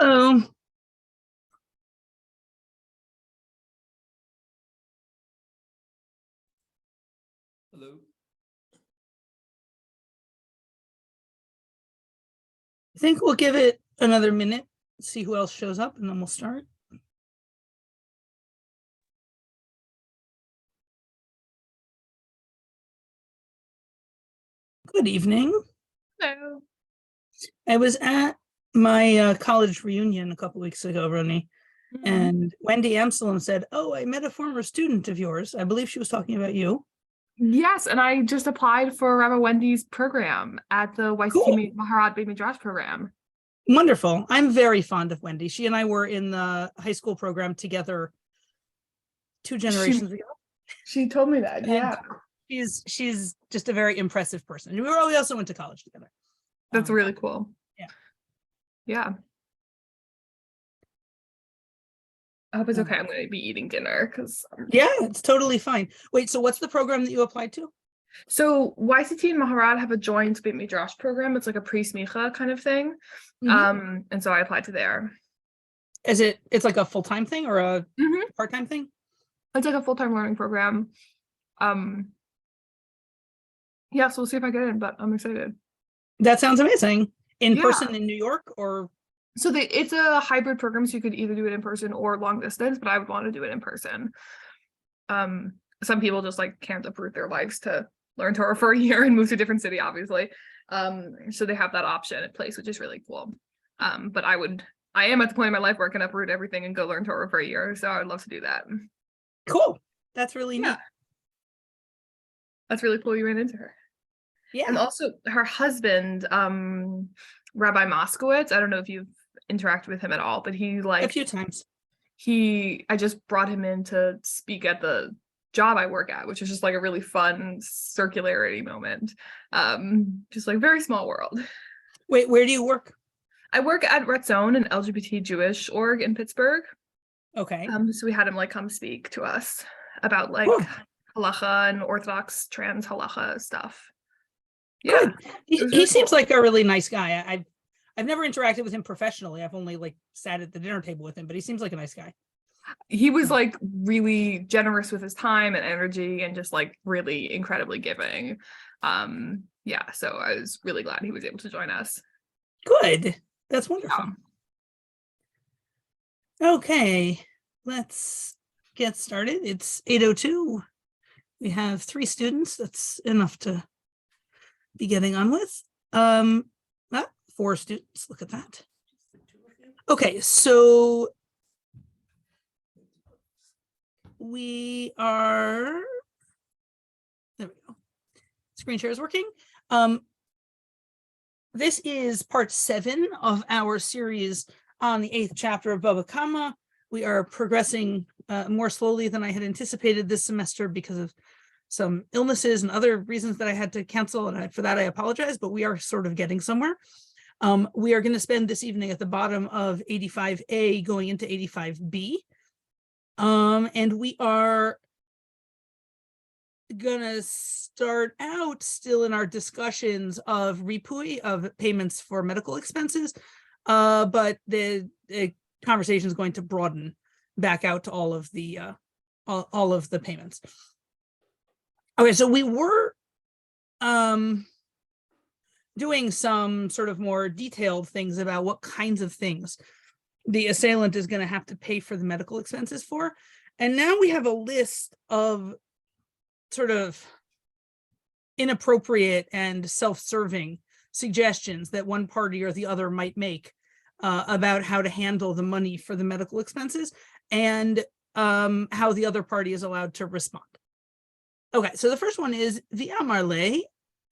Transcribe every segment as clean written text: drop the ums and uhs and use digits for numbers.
Oh, Hello. I think we'll give it another minute, see who else shows up, and then we'll start. Good evening. Hello. I was at my college reunion a couple weeks ago, Roni, and Wendy Amsterdam said, "Oh, I met a former student of yours. I believe she was talking about you." Yes, and I just applied for Rabbi Wendy's program at the Cool. YCT Maharad Beit Midrash program. Wonderful. I'm very fond of Wendy. She and I were in the high school program together 2 generations ago. She told me that, yeah. She's just a very impressive person. We also went to college together. That's really cool. Yeah. Yeah. I hope it's okay. I'm going to be eating dinner because Yeah, it's totally fine. Wait, so what's the program that you applied to? So YCT and Maharad have a joint Beit Midrash program. It's like a pre-smicha kind of thing. And so I applied to there. It's like a full-time thing or a part-time thing? It's like a full-time learning program. Yeah, so we'll see if I get in, but I'm excited. That sounds amazing. In person in New York or? So it's a hybrid program, so you could either do it in person or long distance, but I would want to do it in person. Some people just like can't uproot their lives to learn Torah for a year and move to a different city, obviously. So they have that option in place, which is really cool. But I am at the point in my life where I can uproot everything and go learn Torah for a year, so I would love to do that. Cool. That's really neat. That's really cool you ran into her. Yeah. And also her husband, Rabbi Moskowitz, I don't know if you've interacted with him at all, but he like a few times. I just brought him in to speak at the job I work at, which is just like a really fun circularity moment. Just like very small world. Wait, where do you work? I work at Retzon, an LGBT Jewish org in Pittsburgh. Okay. So we had him like come speak to us about like halacha and Orthodox trans halacha stuff. Yeah. Good. He seems like a really nice guy. I've never interacted with him professionally. I've only like sat at the dinner table with him, but he seems like a nice guy. He was like really generous with his time and energy and just like really incredibly giving. Yeah, so I was really glad he was able to join us. Good. That's wonderful. Yeah. Okay, let's get started. It's 8:02. We have 3 students. That's enough to be getting on with. 4 students. Look at that. Okay, so we are, there we go. Screen share is working. This is part 7 of our series on the 8th chapter of Bava Kama. We are progressing more slowly than I had anticipated this semester because of some illnesses and other reasons that I had to cancel, and for that I apologize, but we are sort of getting somewhere. We are going to spend this evening at the bottom of 85A going into 85B. And we are gonna start out still in our discussions of ripui, of payments for medical expenses, but the conversation is going to broaden back out to all of the payments. Okay, so we were doing some sort of more detailed things about what kinds of things the assailant is going to have to pay for the medical expenses for. And now we have a list of sort of inappropriate and self-serving suggestions that one party or the other might make about how to handle the money for the medical expenses and how the other party is allowed to respond. Okay, so the first one is v'amarle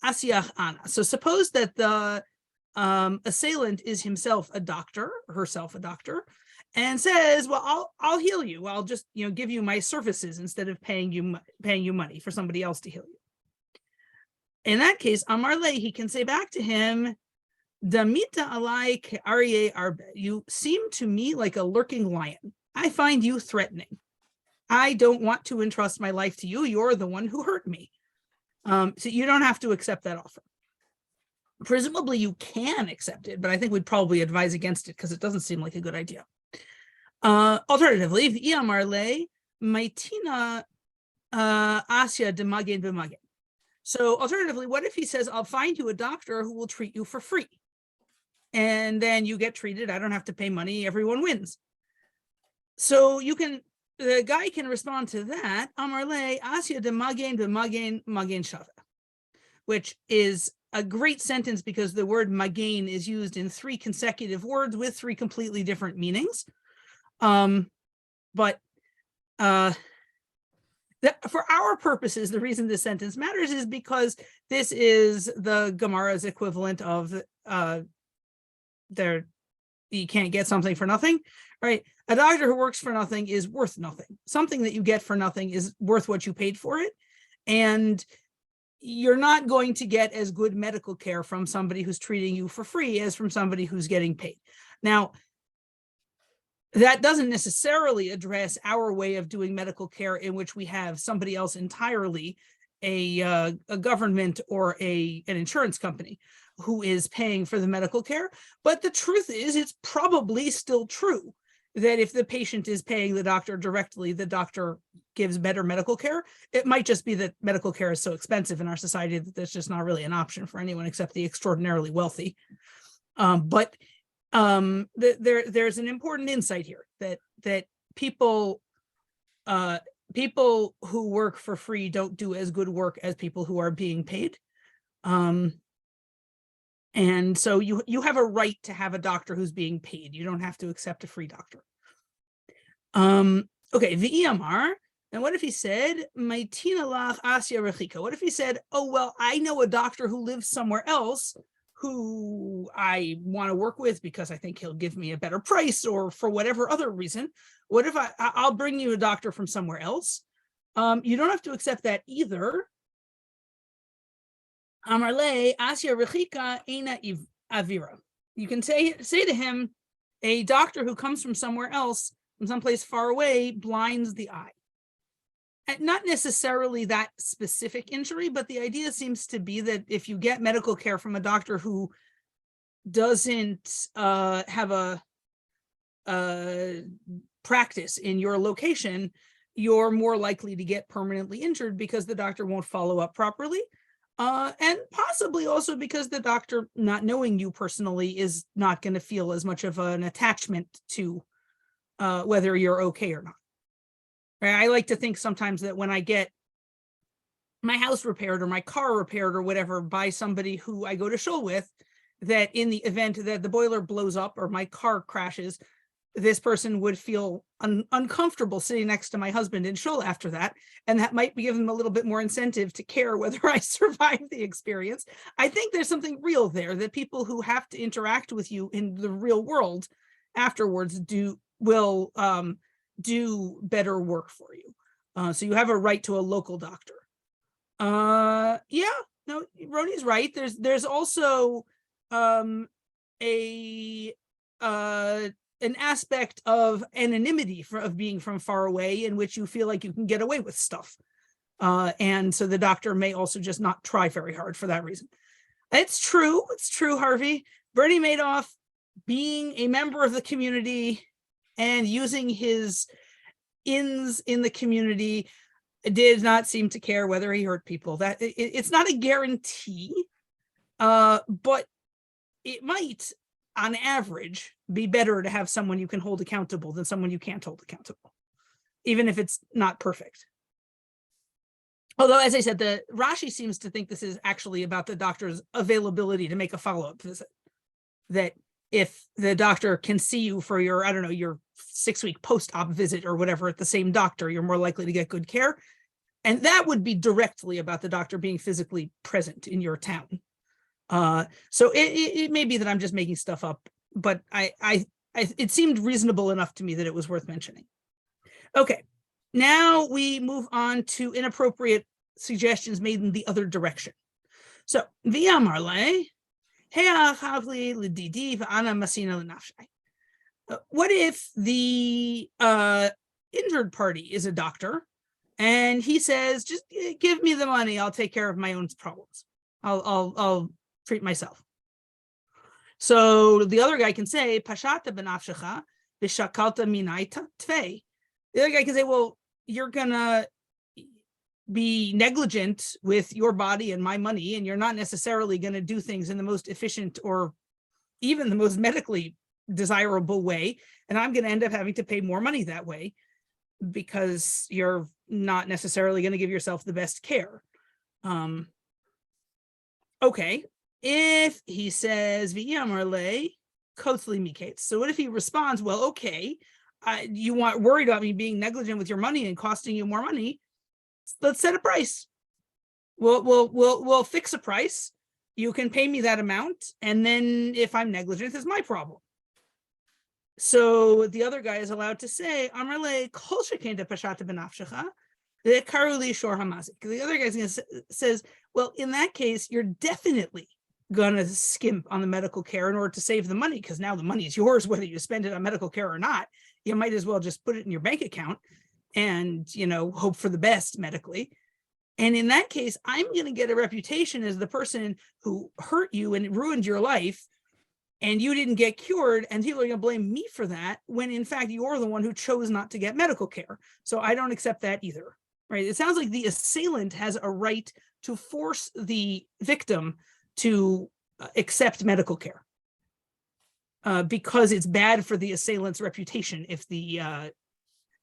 asiach ana. So suppose that the assailant is himself a doctor, herself a doctor, and says, well, I'll heal you. I'll just, give you my services instead of paying you money for somebody else to heal you. In that case, Amarle, he can say back to him, Damita alai ke'aryeh arbe. You seem to me like a lurking lion. I find you threatening. I don't want to entrust my life to you. You're the one who hurt me. So you don't have to accept that offer. Presumably you can accept it, but I think we'd probably advise against it because it doesn't seem like a good idea. Alternatively, v'iyamar le maitina asya de magen b'magen. So alternatively, what if he says, I'll find you a doctor who will treat you for free? And then you get treated. I don't have to pay money. Everyone wins. So the guy can respond to that, Amar le asya de magen b'magen magen shava, which is a great sentence because the word magen is used in 3 consecutive words with 3 completely different meanings. But for our purposes, the reason this sentence matters is because this is the Gemara's equivalent of you can't get something for nothing, right? A doctor who works for nothing is worth nothing. Something that you get for nothing is worth what you paid for it. And you're not going to get as good medical care from somebody who's treating you for free as from somebody who's getting paid. Now, that doesn't necessarily address our way of doing medical care in which we have somebody else entirely, a government or an insurance company who is paying for the medical care. But the truth is, it's probably still true that if the patient is paying the doctor directly, the doctor gives better medical care. It might just be that medical care is so expensive in our society that there's just not really an option for anyone except the extraordinarily wealthy. There's an important insight here that people who work for free don't do as good work as people who are being paid. And so you have a right to have a doctor who's being paid. You don't have to accept a free doctor. Okay, v'iyamar. And what if he said, Maitina lach asya rechika? What if he said, oh, well, I know a doctor who lives somewhere else who I want to work with because I think he'll give me a better price or for whatever other reason. What if I'll bring you a doctor from somewhere else? You don't have to accept that either. Amarle asya rechika eina avira. You can say to him, a doctor who comes from somewhere else, from someplace far away, blinds the eye. And not necessarily that specific injury, but the idea seems to be that if you get medical care from a doctor who doesn't have a practice in your location, you're more likely to get permanently injured because the doctor won't follow up properly. And possibly also because the doctor, not knowing you personally, is not going to feel as much of an attachment to whether you're okay or not. Right? I like to think sometimes that when I get my house repaired or my car repaired or whatever by somebody who I go to shul with, that in the event that the boiler blows up or my car crashes, this person would feel uncomfortable sitting next to my husband in shul after that. And that might give them a little bit more incentive to care whether I survive the experience. I think there's something real there that people who have to interact with you in the real world afterwards will do better work for you. So you have a right to a local doctor. Yeah, no, Roni's right. There's also an aspect of anonymity of being from far away in which you feel like you can get away with stuff. And so the doctor may also just not try very hard for that reason. It's true, Harvey. Bernie Madoff, being a member of the community and using his ins in the community, did not seem to care whether he hurt people. That it's not a guarantee, but it might, on average, be better to have someone you can hold accountable than someone you can't hold accountable, even if it's not perfect. Although, as I said, the Rashi seems to think this is actually about the doctor's availability to make a follow-up visit. That if the doctor can see you for your, I don't know, your 6-week post-op visit or whatever at the same doctor, you're more likely to get good care. And that would be directly about the doctor being physically present in your town. So it may be that I'm just making stuff up, but it seemed reasonable enough to me that it was worth mentioning. Okay, now we move on to inappropriate suggestions made in the other direction. So, via Marley, what if the injured party is a doctor and he says, just give me the money, I'll take care of my own problems. I'll treat myself. So the other guy can say, Pashata benafshecha, vishakalta minaita tvei. The other guy can say, well, you're gonna be negligent with your body and my money, and you're not necessarily going to do things in the most efficient or even the most medically desirable way. And I'm going to end up having to pay more money that way because you're not necessarily going to give yourself the best care. Okay. If he says, so what if he responds, well, okay, you want worried about me being negligent with your money and costing you more money? Let's set a price. We'll fix a price. You can pay me that amount, and then if I'm negligent, it's my problem. So the other guy is allowed to say, "Amrle kol shekenda pashata benafshecha, karuli shor hamazik." The other guy says, "Well, in that case, you're definitely gonna skimp on the medical care in order to save the money, because now the money is yours, whether you spend it on medical care or not. You might as well just put it in your bank account and, hope for the best medically. And in that case, I'm going to get a reputation as the person who hurt you and ruined your life, and you didn't get cured, and people are going to blame me for that, when in fact, you're the one who chose not to get medical care. So I don't accept that either, right? It sounds like the assailant has a right to force the victim to accept medical care because it's bad for the assailant's reputation if the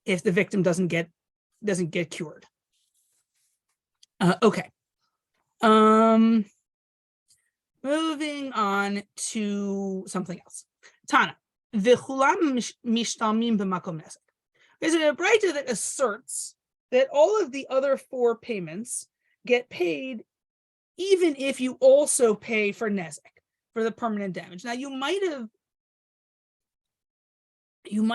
victim doesn't get cured. Okay. Moving on to something else. Tana, v'chulam mishtamim b'makom nezek. There's a braita that asserts that all of the other four payments get paid even if you also pay for nezek, for the permanent damage. Now, you might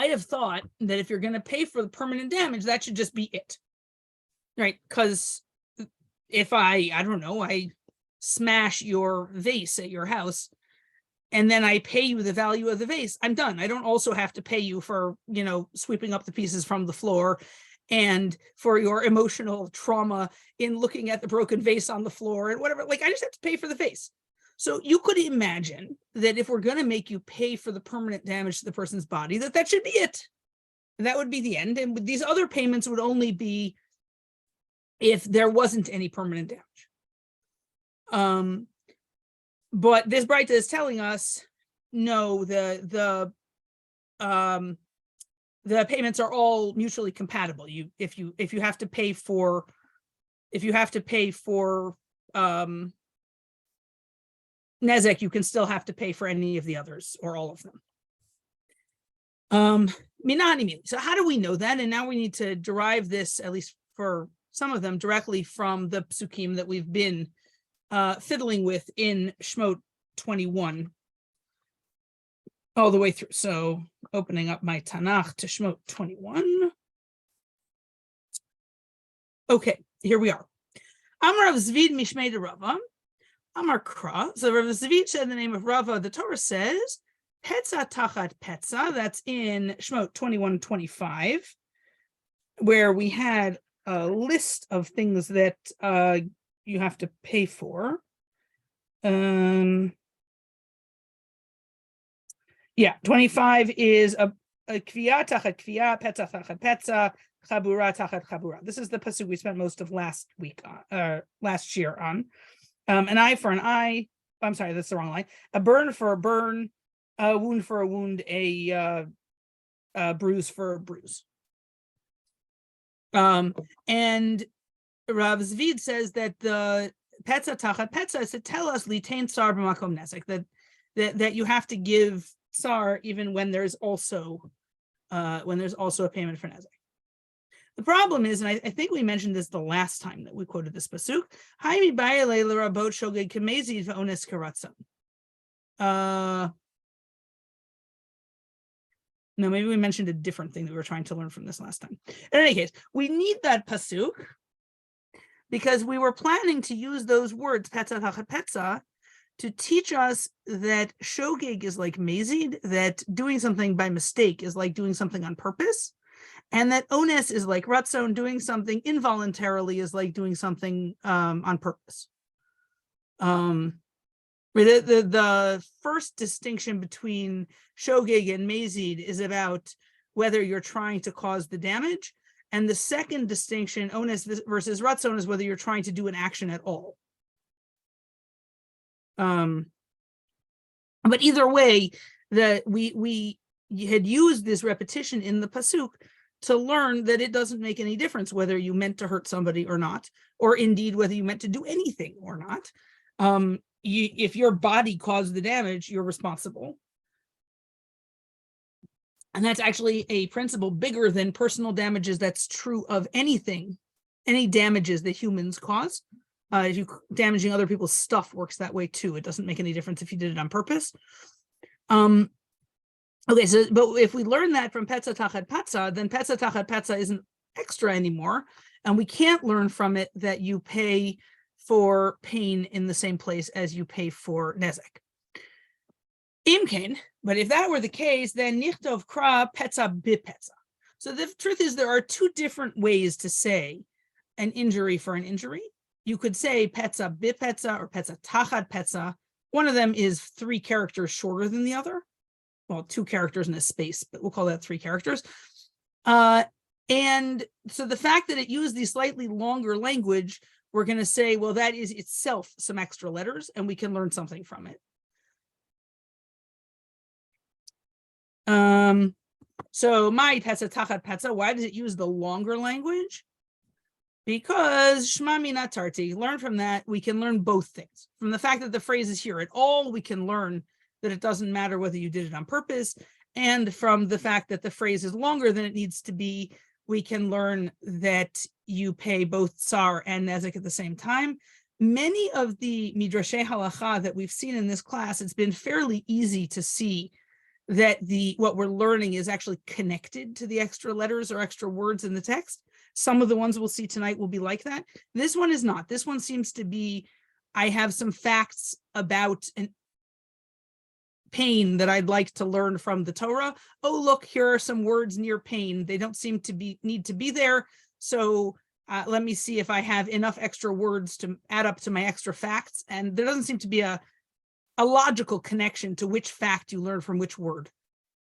have thought that if you're going to pay for the permanent damage, that should just be it, right? Because if I don't know, I smash your vase at your house and then I pay you the value of the vase, I'm done. I don't also have to pay you for, sweeping up the pieces from the floor and for your emotional trauma in looking at the broken vase on the floor and whatever. Like, I just have to pay for the vase. So you could imagine that if we're going to make you pay for the permanent damage to the person's body, that should be it. That would be the end. And these other payments would only be if there wasn't any permanent damage. But this braita is telling us, no, the payments are all mutually compatible. If you have to pay for nezek, you can still have to pay for any of the others or all of them. So how do we know that? And now we need to derive this, at least for some of them, directly from the psukim that we've been fiddling with in Shemot 21 all the way through. So opening up my Tanakh to Shemot 21. Okay, here we are. Amar Rav Zvid Mishmei de Rava. Amar Kra. So Rav Zvid said the name of Rava. The Torah says, Petza tachat petza. That's in Shemot 21:25, where we had a list of things that you have to pay for. 25 is a kviya tachat kviya, petza tachat petza, chabura tachat chabura. This is the pasuk we spent most of last year on. An eye for an eye. I'm sorry, that's the wrong line. A burn for a burn, a wound for a wound, a bruise for a bruise. And Rav Zvid says that the petza tachat petza is to tell us litain tsar b'makom nezek, that you have to give tsar even when there's also a payment for nezek. The problem is, and I think we mentioned this the last time that we quoted this pasuk, Haimi bayale l'rabot shogeg kamezid v'ones karatzon. No, maybe we mentioned a different thing that we were trying to learn from this last time. In any case, we need that pasuk because we were planning to use those words, petza tachat petza, to teach us that shogeg is like mezid, that doing something by mistake is like doing something on purpose, and that ones is like ratzon, doing something involuntarily is like doing something on purpose. The first distinction between shogeg and mazid is about whether you're trying to cause the damage, and the second distinction, onus versus ratzon, is whether you're trying to do an action at all. But either way, we had used this repetition in the pasuk to learn that it doesn't make any difference whether you meant to hurt somebody or not, or indeed whether you meant to do anything or not. If your body caused the damage, you're responsible. And that's actually a principle bigger than personal damages. That's true of anything, any damages that humans cause. If you damaging other people's stuff works that way too. It doesn't make any difference if you did it on purpose. Okay, so but if we learn that from petza tachat patza, then petza tachat patza isn't extra anymore, and we can't learn from it that you pay for pain in the same place as you pay for nezek. Imkain, but if that were the case, then nichtov kra petza bipetza. So the truth is there are two different ways to say an injury for an injury. You could say petza bipetza or petza tachat petza. One of them is 3 characters shorter than the other. Well, 2 characters in a space, but we'll call that 3 characters. And so the fact that it used the slightly longer language, we're going to say, well, that is itself some extra letters, and we can learn something from it. So my petza tachat petza, why does it use the longer language? Because shma mina tarti, learn from that, we can learn both things. From the fact that the phrase is here at all, we can learn that it doesn't matter whether you did it on purpose. And from the fact that the phrase is longer than it needs to be, we can learn that you pay both tsar and nezek at the same time. Many of the midrashei halacha that we've seen in this class, it's been fairly easy to see that what we're learning is actually connected to the extra letters or extra words in the text. Some of the ones we'll see tonight will be like that. This one is not. This one seems to be, I have some facts about an pain that I'd like to learn from the Torah. Oh, look, here are some words near pain. They don't seem to need to be there. So let me see if I have enough extra words to add up to my extra facts. And there doesn't seem to be a logical connection to which fact you learn from which word.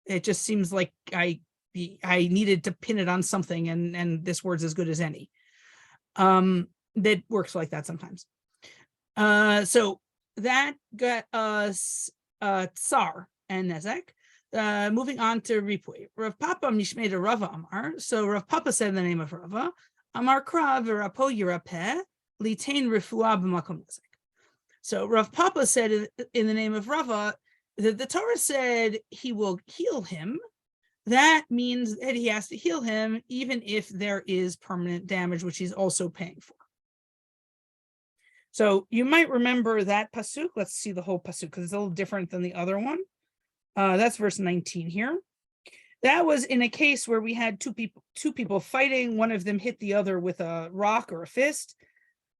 It just seems like I needed to pin it on something, and this word's as good as any. That works like that sometimes. So that got us tsar and nezek. Moving on to ripui. Rav Papa mishmei Rava Amar. So Rav Papa said in the name of Rava, Amar kra v'rapo yirapeh litain refuah b'makom nezek. So Rav Papa said in the name of Rava that the Torah said he will heal him. That means that he has to heal him even if there is permanent damage, which he's also paying for. So you might remember that pasuk. Let's see the whole pasuk because it's a little different than the other one. That's verse 19 here. That was in a case where we had two people fighting. One of them hit the other with a rock or a fist,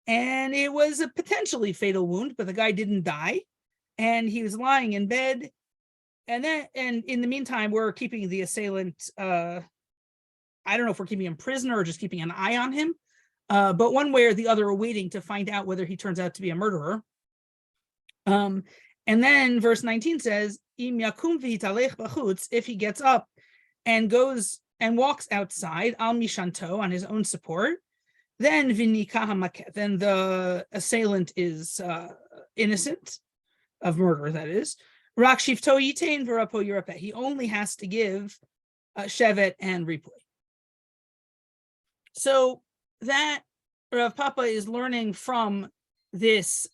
and it was a potentially fatal wound, but the guy didn't die, and he was lying in bed. And in the meantime, we're keeping the assailant. I don't know if we're keeping him prisoner or just keeping an eye on him. But one way or the other, we're waiting to find out whether he turns out to be a murderer. And then verse 19 says, Im yakum v'hitalech b'chutz, if he gets up and goes and walks outside, al mishanto, on his own support, then v'nikah hamaket, then the assailant is innocent of murder, that is. Rak shifto yitain v'rapo yirapeh, he only has to give shevet and ripui. So that Rav Papa is learning from this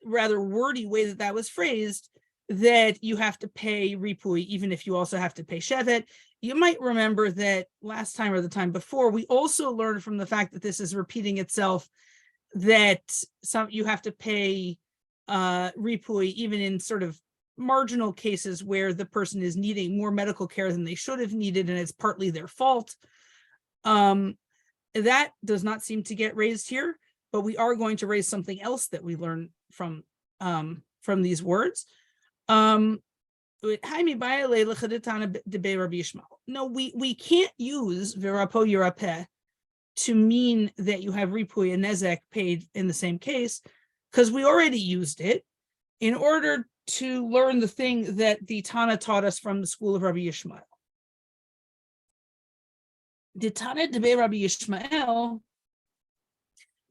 rather wordy way that was phrased, that you have to pay ripui even if you also have to pay shevet. You might remember that last time or the time before, we also learned from the fact that this is repeating itself, that you have to pay ripui even in sort of marginal cases where the person is needing more medical care than they should have needed, and it's partly their fault. That does not seem to get raised here, but we are going to raise something else that we learn from these words. No, we can't use v'rapo yirapeh to mean that you have ripui and nezek paid in the same case, because we already used it in order to learn the thing that the Tana taught us from the school of Rabbi Yishmael. The Tana debe Rabbi Yishmael,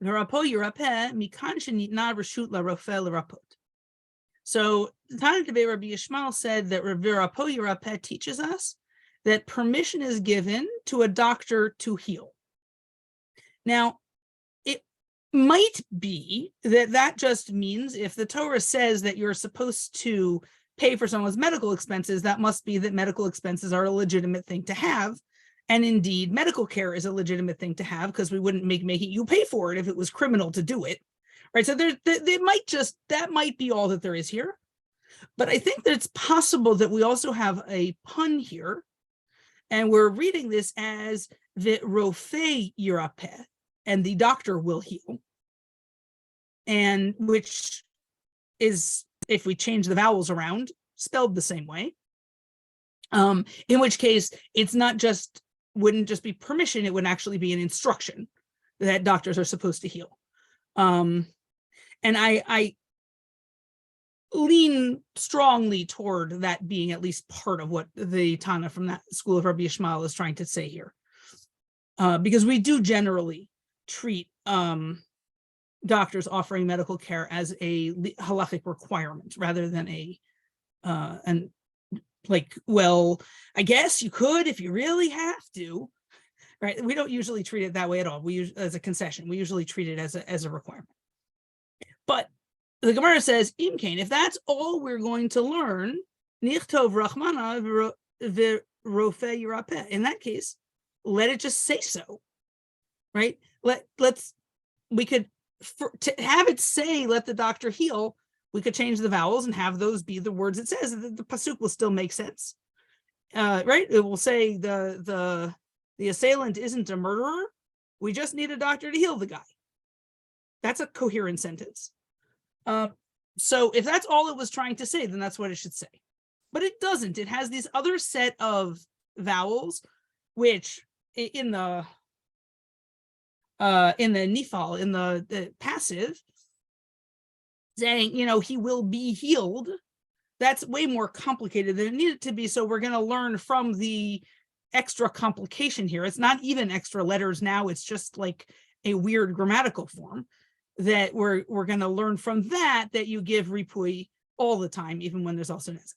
v'rapo yirapeh mikan shenitna reshut larofeh l'rapot. So the Tana debe Rabbi Yishmael said that v'rapo yirapeh teaches us that permission is given to a doctor to heal. Now, it might be that that just means if the Torah says that you're supposed to pay for someone's medical expenses, that must be that medical expenses are a legitimate thing to have. And indeed, medical care is a legitimate thing to have, because we wouldn't make making you pay for it if it was criminal to do it. Right. So that might be all that there is here. But I think that it's possible that we also have a pun here. And we're reading this as the Rofei Yirapeh, and the doctor will heal. And which is, if we change the vowels around, spelled the same way. In which case, it's not just, wouldn't just be permission, it would actually be an instruction that doctors are supposed to heal. And I lean strongly toward that being at least part of what the Tana from that school of Rabbi Yishmael is trying to say here. Because we do generally treat doctors offering medical care as a halachic requirement rather than well, I guess you could if you really have to, right? We don't usually treat it that way at all. We use as a concession. We usually treat it as a requirement. But the Gemara says, Imkain, if that's all we're going to learn, Nichtov Rachmana v'Rofeh Yirapeh. In that case, let it just say so, right? We could to have it say, let the doctor heal. We could change the vowels and have those be the words it says. The pasuk will still make sense, right? It will say the assailant isn't a murderer. We just need a doctor to heal the guy. That's a coherent sentence. So if that's all it was trying to say, then that's what it should say. But it doesn't. It has this other set of vowels, which in the nifal, in the passive, saying, he will be healed. That's way more complicated than it needed to be. So we're going to learn from the extra complication here. It's not even extra letters now. It's just like a weird grammatical form that we're going to learn from that you give ripui all the time, even when there's also nezek.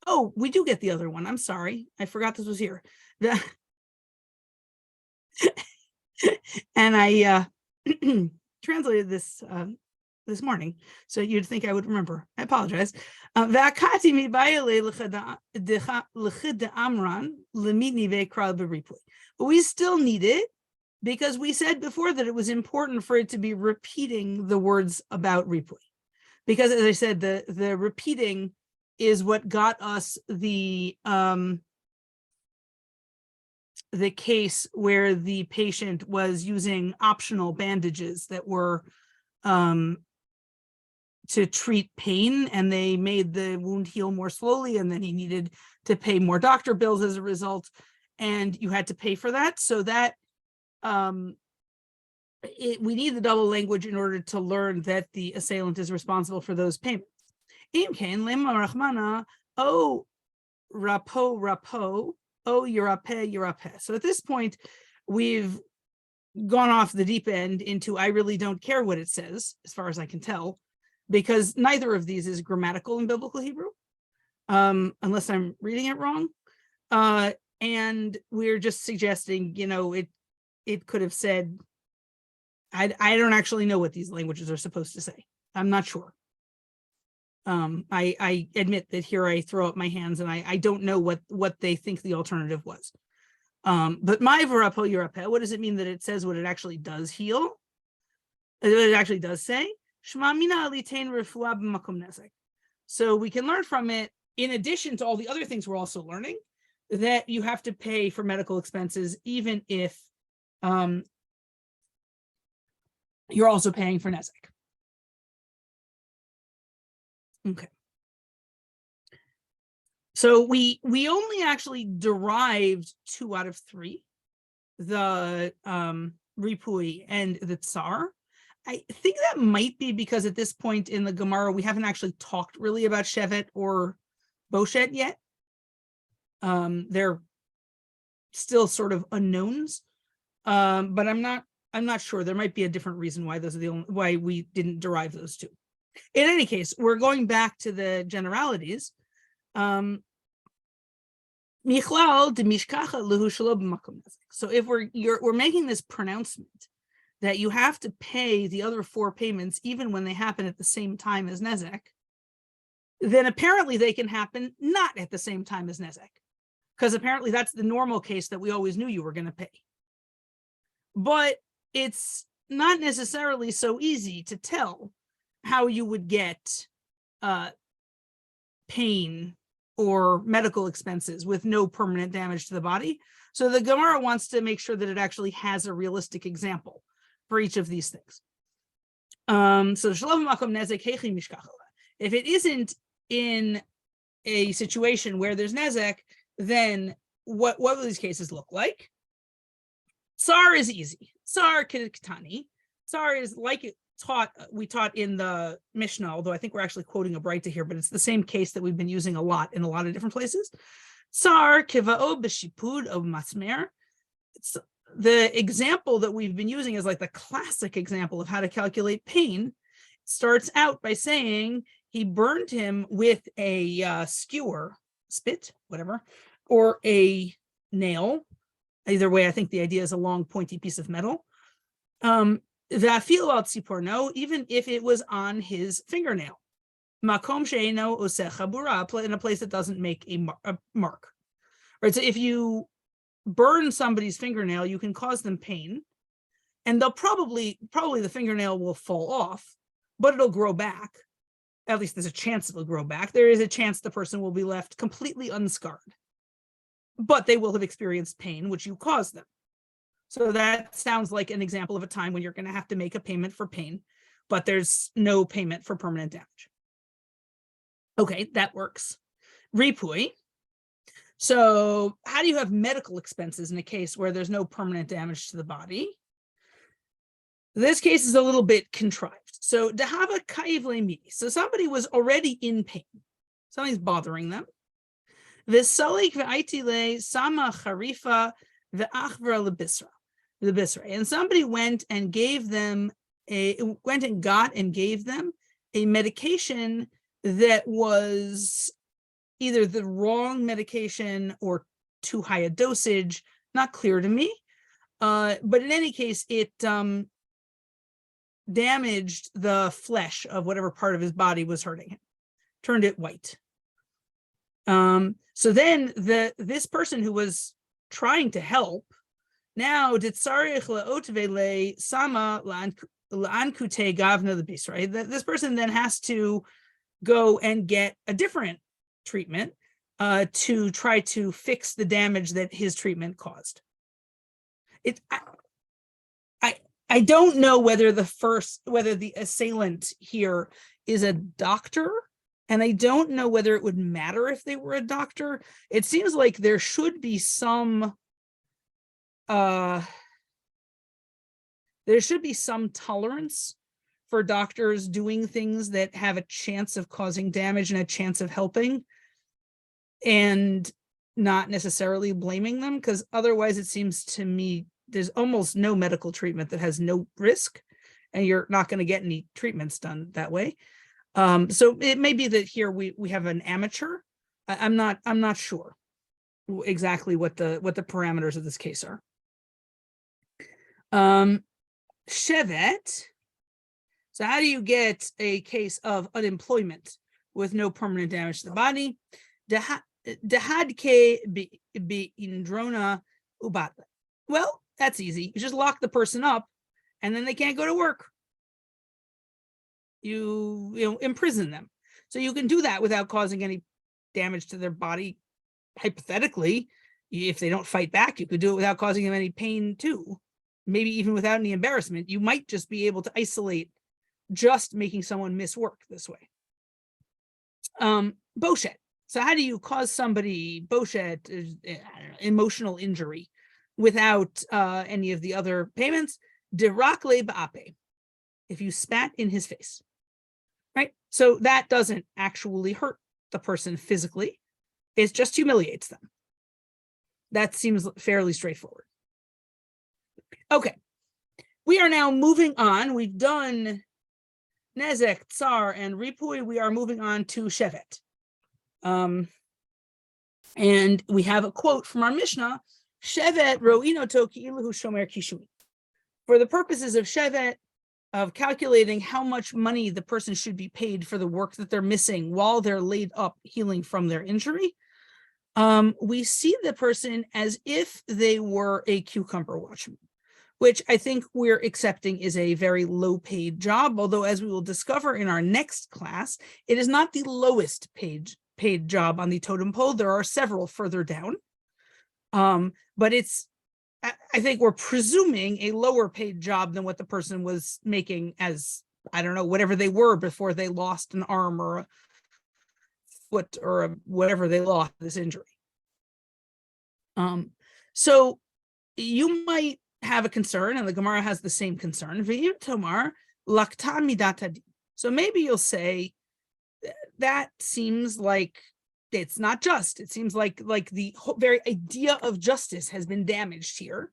Oh, we do get the other one. I'm sorry. I forgot this was here. And I translated this this morning, so you'd think I would remember. I apologize. But we still need it, because we said before that it was important for it to be repeating the words about ripui. Because as I said, the repeating is what got us the case where the patient was using optional bandages that were to treat pain, and they made the wound heal more slowly, and then he needed to pay more doctor bills as a result, and you had to pay for that. So that we need the double language in order to learn that the assailant is responsible for those payments. O rapo, O Yirapeh. So at this point, we've gone off the deep end into I really don't care what it says, as far as I can tell, because neither of these is grammatical in biblical Hebrew, unless I'm reading it wrong. And we're just suggesting, it could have said, I don't actually know what these languages are supposed to say. I'm not sure. I admit that here I throw up my hands and I don't know what they think the alternative was. But my v'rapo yirapeh, what does it mean that it says what it actually does heal? What it actually does say? Shema mina litain refuah b'makom nezek. So we can learn from it, in addition to all the other things we're also learning, that you have to pay for medical expenses, even if you're also paying for nezek. Okay. So we only actually derived 2 out of 3, the ripui and the tsar. I think that might be because at this point in the Gemara, we haven't actually talked really about Shevet or Boshet yet. They're still sort of unknowns, but I'm not sure. There might be a different reason why those are the only why we didn't derive those two. In any case, we're going back to the generalities. So if we're making this pronouncement that you have to pay the other 4 payments even when they happen at the same time as Nezek, then apparently they can happen not at the same time as Nezek, because apparently that's the normal case that we always knew you were going to pay. But it's not necessarily so easy to tell how you would get pain or medical expenses with no permanent damage to the body. So the Gemara wants to make sure that it actually has a realistic example for each of these things. So if it isn't in a situation where there's nezek, then what will these cases look like? Tsar is easy. Tsar Ketani. Tsar is like we taught in the Mishnah, although I think we're actually quoting a Braita here, but it's the same case that we've been using a lot in a lot of different places. Tsar Kivao B'Shipud of Masmer. It's the example that we've been using is like the classic example of how to calculate pain. It starts out by saying he burned him with a skewer, spit, whatever, or a nail. Either way, I think the idea is a long, pointy piece of metal. Even if it was on his fingernail. Makom she'eino oseh chabura, in a place that doesn't make a mark. Right. So if you burn somebody's fingernail, you can cause them pain, and they'll probably the fingernail will fall off, but it'll grow back. At least there's a chance it'll grow back. There is a chance the person will be left completely unscarred, but they will have experienced pain, which you caused them. So that sounds like an example of a time when you're going to have to make a payment for pain, but there's no payment for permanent damage. Okay, that works. Ripui. So how do you have medical expenses in a case where there's no permanent damage to the body? This case is a little bit contrived. So dehava kaiv le'midi. So somebody was already in pain. Something's bothering them. V'salik v'aiti le sama charifa v'achvra lebisra. And somebody went and gave them got and gave them a medication that was either the wrong medication or too high a dosage, not clear to me. But in any case, it damaged the flesh of whatever part of his body was hurting him, turned it white. So then this person who was trying to help now did sarich le'otvele sama la'ankute gavna the bis, right? This person then has to go and get a different treatment to try to fix the damage that his treatment caused. I don't know whether the assailant here is a doctor, and I don't know whether it would matter if they were a doctor. It seems like there should be some tolerance for doctors doing things that have a chance of causing damage and a chance of helping, and not necessarily blaming them, because otherwise it seems to me there's almost no medical treatment that has no risk, and you're not going to get any treatments done that way. So it may be that here we have an amateur. I'm not sure exactly what the parameters of this case are. Shevet. So how do you get a case of unemployment with no permanent damage to the body? Dehadke be indrona ubat. Well, that's easy. You just lock the person up, and then they can't go to work. You imprison them. So you can do that without causing any damage to their body. Hypothetically, if they don't fight back, you could do it without causing them any pain too. Maybe even without any embarrassment. You might just be able to isolate just making someone miss work this way. Boshet. So how do you cause somebody boshet, emotional injury, without any of the other payments? Dirakle ba'ape. if you spat in his face, right? So that doesn't actually hurt the person physically. It just humiliates them. That seems fairly straightforward. Okay. We are now moving on. We've done Nezek, Tsar, and Ripui. We are moving on to Shevet. And we have a quote from our Mishnah, Shevet ro'ino to ki'ilahu shomer kishui. For the purposes of Shevet, of calculating how much money the person should be paid for the work that they're missing while they're laid up healing from their injury, we see the person as if they were a cucumber watchman, which I think we're accepting is a very low paid job, although as we will discover in our next class, it is not the lowest paid job on the totem pole. There are several further down, but I think we're presuming a lower paid job than what the person was making as, I don't know, whatever they were before they lost an arm or a foot or whatever they lost this injury. So you might have a concern, and the Gemara has the same concern. Ve'im tomar lakta midat hadin. So maybe you'll say that seems like it's not just. It seems like the whole very idea of justice has been damaged here,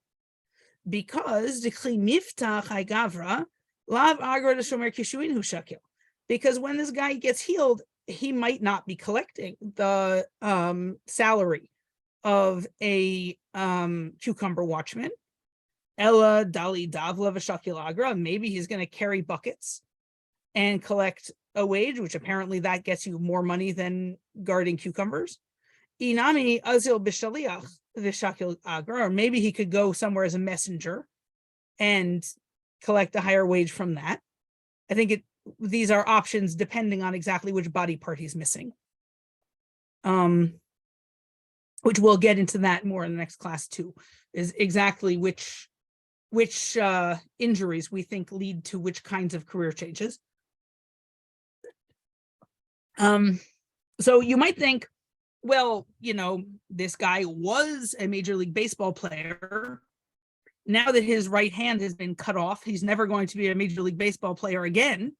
because because when this guy gets healed, he might not be collecting the salary of a cucumber watchman. Ella dali davla v'shakil. Maybe he's going to carry buckets and collect a wage, which apparently that gets you more money than guarding cucumbers. Inami azil b'shaliach v'shakil agra, or maybe he could go somewhere as a messenger and collect a higher wage from that. I think these are options depending on exactly which body part he's missing. Which we'll get into that more in the next class too, is exactly which injuries we think lead to which kinds of career changes. So you might think, well, this guy was a Major League Baseball player. Now that his right hand has been cut off, he's never going to be a Major League Baseball player again.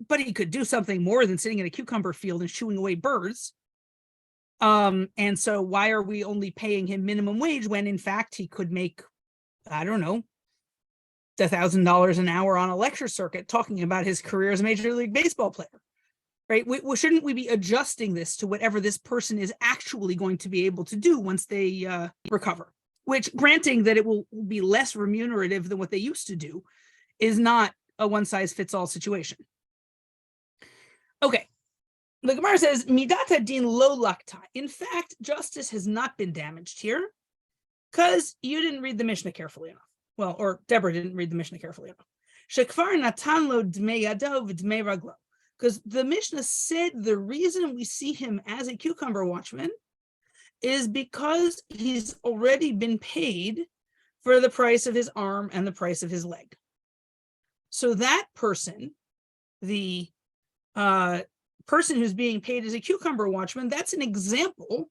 But he could do something more than sitting in a cucumber field and shooing away birds. And so why are we only paying him minimum wage when in fact he could make, I don't know, $1,000 an hour on a lecture circuit talking about his career as a Major League Baseball player? Right? Shouldn't we be adjusting this to whatever this person is actually going to be able to do once they recover? Which, granting that it will be less remunerative than what they used to do, is not a one-size-fits-all situation. Okay. The Gemara says, Midat hadin lo lakta. In fact, justice has not been damaged here because you didn't read the Mishnah carefully enough. Well, or Deborah didn't read the Mishnah carefully enough. Shekvar natan lo dmei yado v'dmei raglo. Because the Mishnah said the reason we see him as a cucumber watchman is because he's already been paid for the price of his arm and the price of his leg. So that person, the person who's being paid as a cucumber watchman, that's an example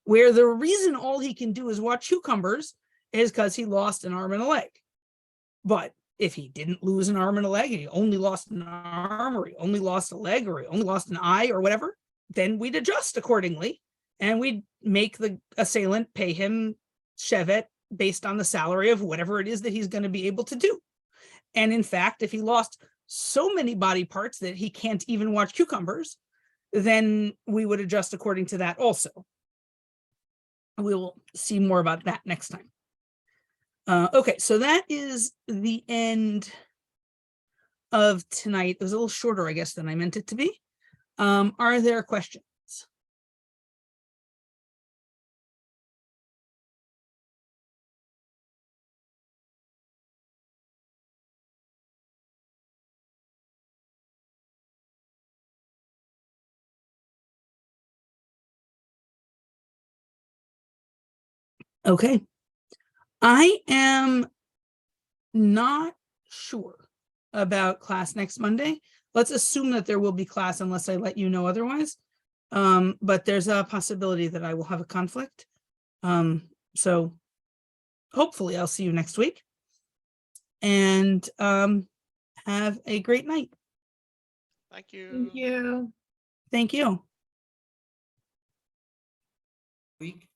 where the reason all he can do is watch cucumbers is because he lost an arm and a leg. But if he didn't lose an arm and a leg, and he only lost an arm, or he only lost a leg, or he only lost an eye, or whatever, then we'd adjust accordingly, and we'd make the assailant pay him shevet based on the salary of whatever it is that he's going to be able to do. And in fact, if he lost so many body parts that he can't even watch cucumbers, then we would adjust according to that also. We will see more about that next time. Okay, so that is the end of tonight. It was a little shorter, I guess, than I meant it to be. Are there questions? Okay. I am not sure about class next Monday. Let's assume that there will be class unless I let you know otherwise. But there's a possibility that I will have a conflict. So hopefully I'll see you next week. And have have a great night. Thank you. Thank you. Thank you. Week.